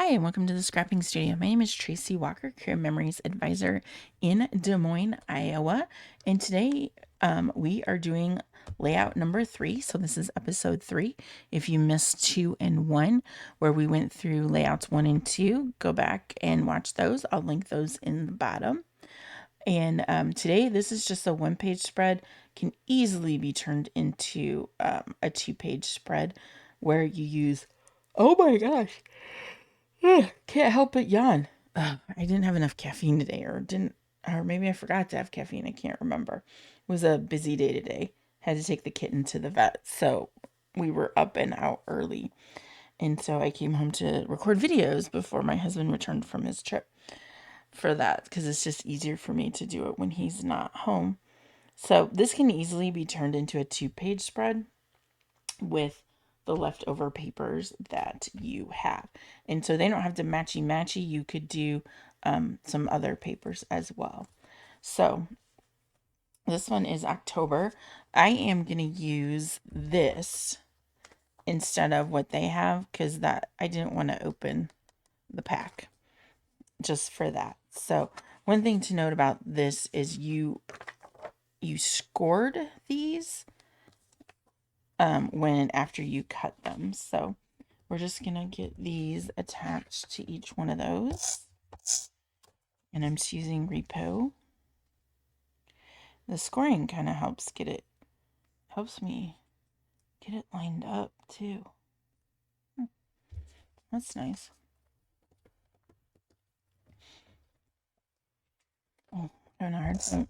Hi, and welcome to the Scrapping Studio. My name is Tracy Walker, Career Memories Advisor in Des Moines, Iowa. And today we are doing layout number 3. So this is episode 3. If you missed 2 and 1, where we went through layouts 1 and 2, go back and watch those. I'll link those in the bottom. And today, this is just a one-page spread, can easily be turned into a 2-page spread where you use, oh my gosh, can't help but yawn. I didn't have enough caffeine today, or maybe I forgot to have caffeine. I can't remember. It was a busy day today. Had to take the kitten to the vet, so we were up and out early. And so I came home to record videos before my husband returned from his trip for that, because it's just easier for me to do it when he's not home. So this can easily be turned into a 2-page spread with the leftover papers that you have. And so they don't have to matchy-matchy. You could do some other papers as well. So this one is October. I am going to use this instead of what they have because that I didn't want to open the pack just for that. So one thing to note about this is you scored these when after you cut them. So we're just gonna get these attached to each one of those. And I'm just using Repo. The scoring kind of helps me get it lined up too. That's nice. Oh, having a hard time.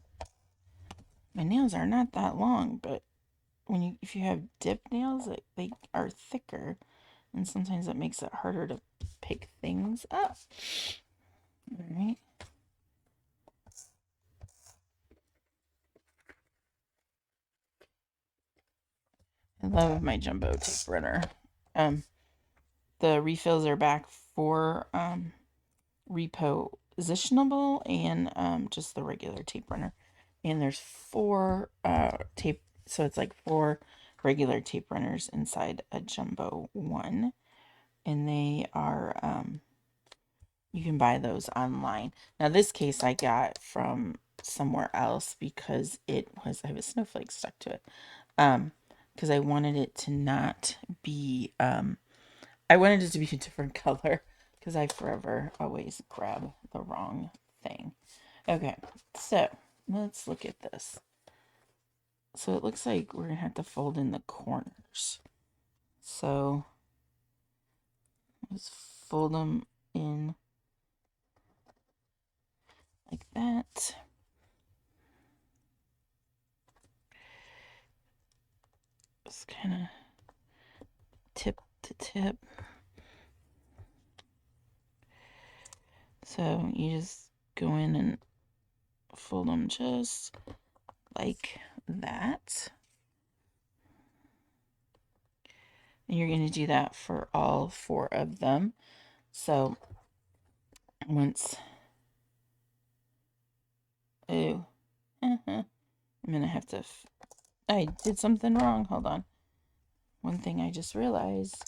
My nails are not that long, but if you have dip nails, they are thicker, and sometimes that makes it harder to pick things up. All right. I love my jumbo tape runner. The refills are back for repositionable and just the regular tape runner. And there's 4 tape, so it's like 4 regular tape runners inside a jumbo one. And they are, you can buy those online. Now this case I got from somewhere else because I have a snowflake stuck to it. Because I wanted it to not be, I wanted it to be a different color because I forever always grab the wrong thing. Okay, so let's look at this. So it looks like we're going to have to fold in the corners. So let's fold them in like that. Just kind of tip to tip. So you just go in and fold them just like that. And you're going to do that for all 4 of them. So once, I'm going to have to, I did something wrong. Hold on. One thing I just realized,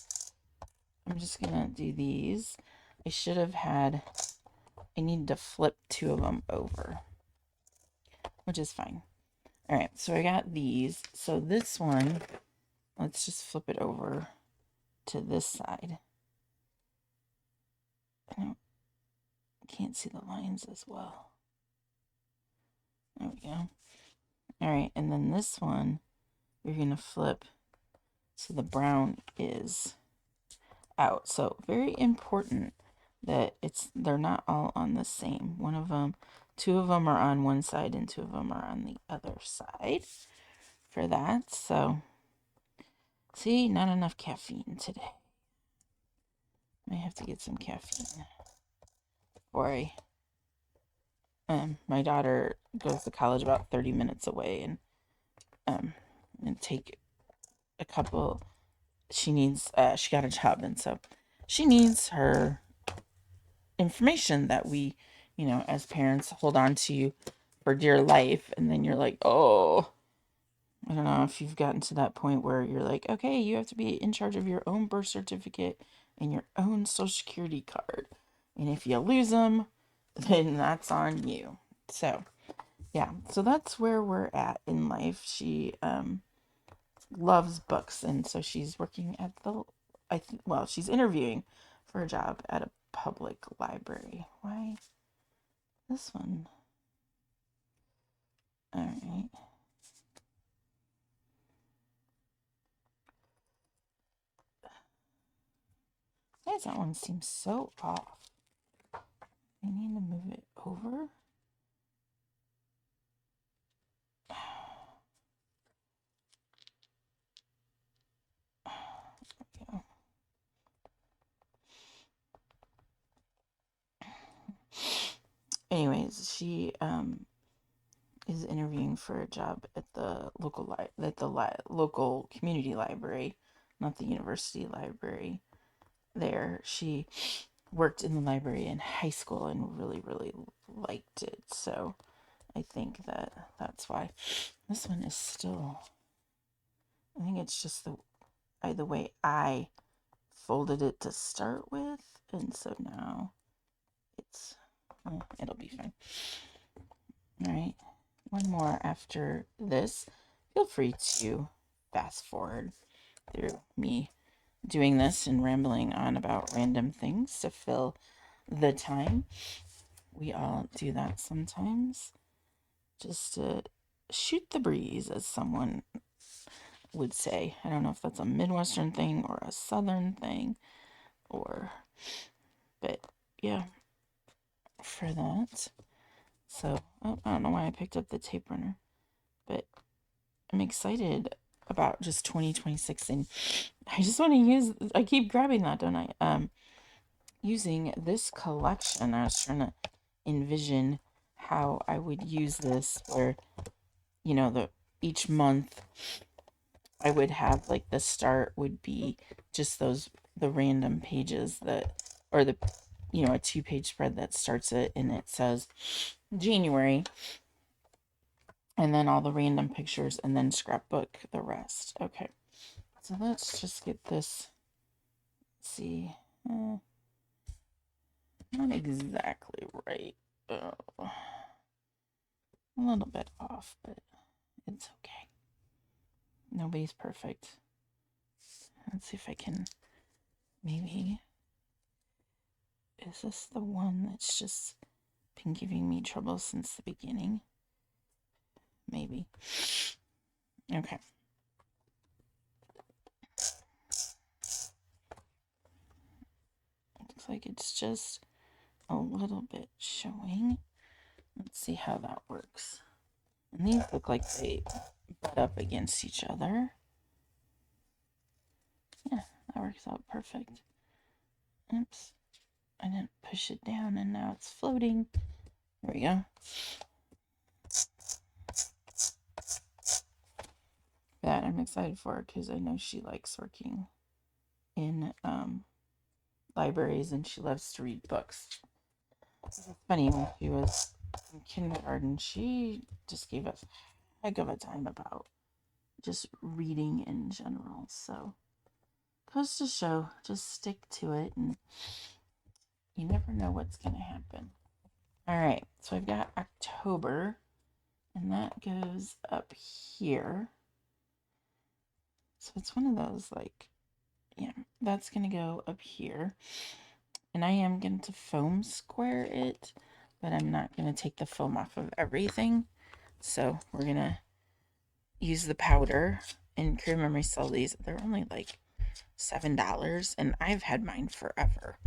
I'm just going to do these. I needed to flip 2 of them over, which is fine. All right, so I got these. So this one, let's just flip it over to this side. I can't see the lines as well. There we go. All right, and then this one, we're going to flip so the brown is out. So very important that they're not all on the same. 2 of them are on one side and 2 of them are on the other side for that. So see, not enough caffeine today. I have to get some caffeine before my daughter goes to college about 30 minutes away and take a couple. She got a job, and so she needs her information that we, as parents hold on to for dear life. And then you're like, oh, I don't know if you've gotten to that point where you're like, okay, you have to be in charge of your own birth certificate and your own social security card. And if you lose them, then that's on you. So, yeah, so that's where we're at in life. She loves books, and so she's working at she's interviewing for a job at a public library. Why this one? All right. Why does that one seem so off? I need to move it over. Yeah. Anyways, she is interviewing for a job at the local community library, not the university library. There, she worked in the library in high school and really, really liked it. So I think that's why this one is still. I think it's just the way I folded it to start with, and so now it'll be fine. All right, one more after this. Feel free to fast forward through me doing this and rambling on about random things to fill the time. We all do that sometimes, just to shoot the breeze, as someone would say. I don't know if that's a Midwestern thing or a Southern thing, but yeah, for that. So, I don't know why I picked up the tape runner, but I'm excited about just 2026, and I just want to I keep grabbing that, don't I? Using this collection, I was trying to envision how I would use this, where, each month I would have, like, the start would be just the random pages or a 2-page spread that starts it, and it says January, and then all the random pictures, and then scrapbook the rest. Okay, so let's just get this. Let's see, not exactly right. A little bit off, but it's okay. Nobody's perfect. Let's see if I can. Maybe. Is this the one that's just been giving me trouble since the beginning? Maybe. Okay. Looks like it's just a little bit showing. Let's see how that works. And these look like they butt up against each other. Yeah, that works out perfect. Oops. I didn't push it down and now it's floating. There we go. That I'm excited for because I know she likes working in libraries and she loves to read books. It's funny, when she was in kindergarten, she just gave us a heck of a time about just reading in general. So, goes to show, just stick to it and you never know what's going to happen. All right, so I've got October, and that goes up here. So it's one of those, like, yeah, that's going to go up here. And I am going to foam square it, but I'm not going to take the foam off of everything. So we're going to use the powder. And Career Memory sell these. They're only like $7, and I've had mine forever.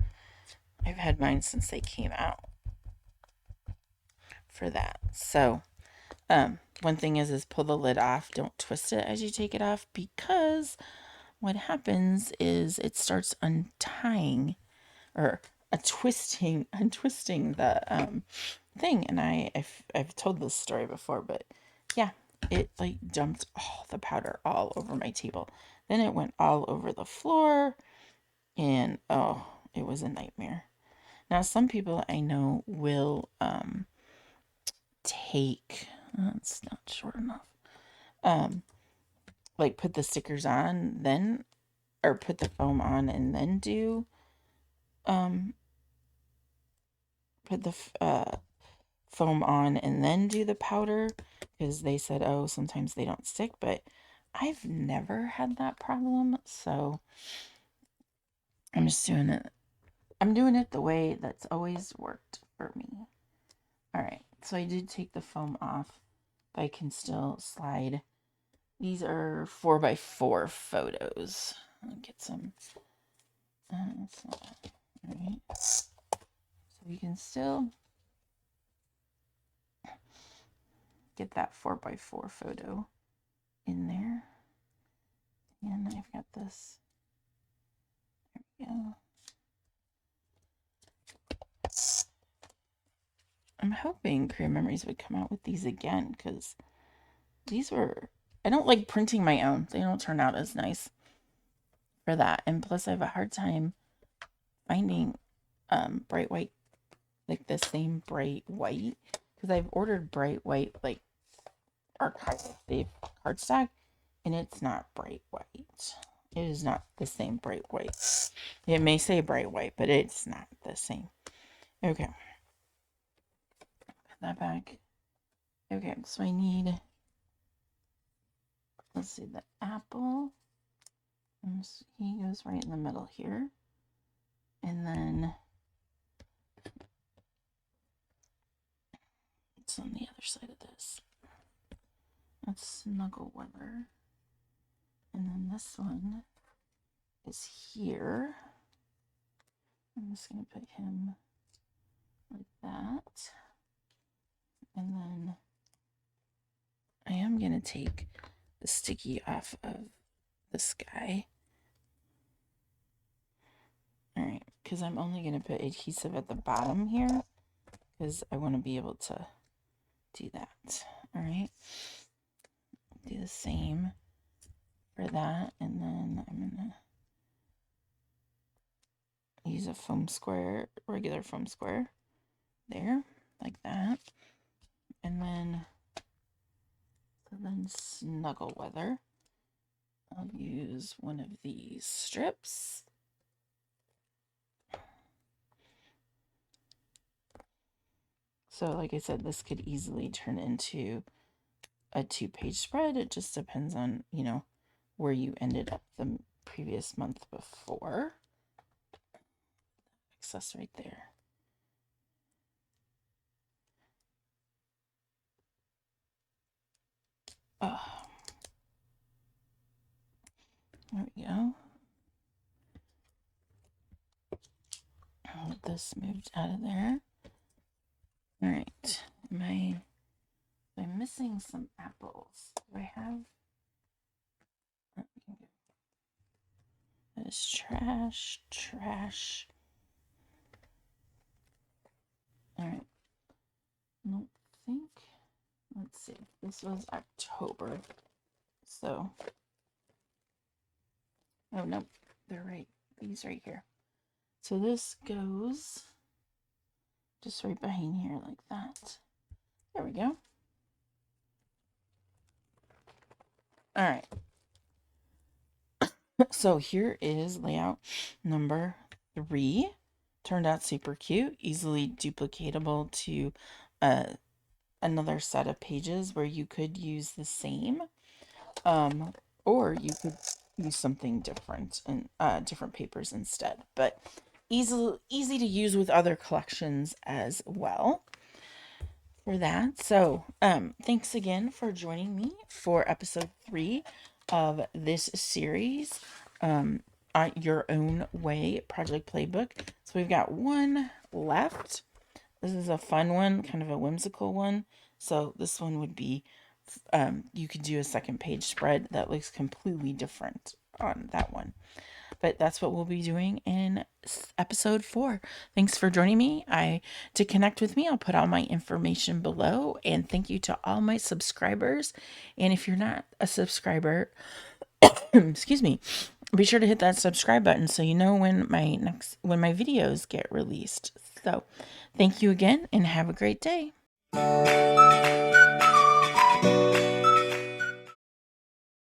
I've had mine since they came out for that. So, one thing is pull the lid off. Don't twist it as you take it off, because what happens is it starts untwisting the thing. And I've told this story before, but yeah, it like dumped all the powder all over my table. Then it went all over the floor, and oh, it was a nightmare. Now, some people I know will take, it's not short enough, like put the stickers on then, or put the foam on and then do put the foam on and then do the powder, because they said, oh, sometimes they don't stick, but I've never had that problem, so I'm just doing it. I'm doing it the way that's always worked for me. All right, so I did take the foam off, but I can still slide. These are 4x4 photos. I'll get some. All right, so you can still get that 4x4 photo in there. And I've got this. There we go. I'm hoping Career Memories would come out with these again, because these were, I don't like printing my own. They don't turn out as nice for that. And plus I have a hard time finding bright white, like the same bright white, because I've ordered bright white, like archival safe cardstock, and it's not bright white. It is not the same bright white. It may say bright white, but it's not the same. Okay. Put that back. Okay, so I need, let's see, the apple. He goes right in the middle here. And then it's on the other side of this. That's Snuggle Weather. And then this one is here. I'm just going to put him like that. And then I am going to take the sticky off of this guy. All right, because I'm only going to put adhesive at the bottom here, because I want to be able to do that. All right, do the same for that, and then I'm going to use a foam square, regular foam square there, like that. And then, Snuggle Weather, I'll use one of these strips. So like I said, this could easily turn into a 2-page spread. It just depends on, you know, where you ended up the previous month before. Excess right there. Oh. There we go. I'll get this moved out of there. All right. I'm missing some apples. Do I have? That is trash. All right. Don't think. Let's see. This was October. So. Oh, no. They're right. These right here. So this goes just right behind here like that. There we go. All right. So here is layout number 3. Turned out super cute, easily duplicatable to another set of pages where you could use the same, or you could use something different and different papers instead. But easy to use with other collections as well for that. So thanks again for joining me for episode 3 of this series, Your Own Way Project Playbook. So we've got one left. This is a fun one, kind of a whimsical one. So this one would be, you could do a second page spread that looks completely different on that one. But that's what we'll be doing in episode 4. Thanks for joining me. To connect with me, I'll put all my information below. And thank you to all my subscribers. And if you're not a subscriber, excuse me, be sure to hit that subscribe button so you know when my videos get released. So thank you again and have a great day.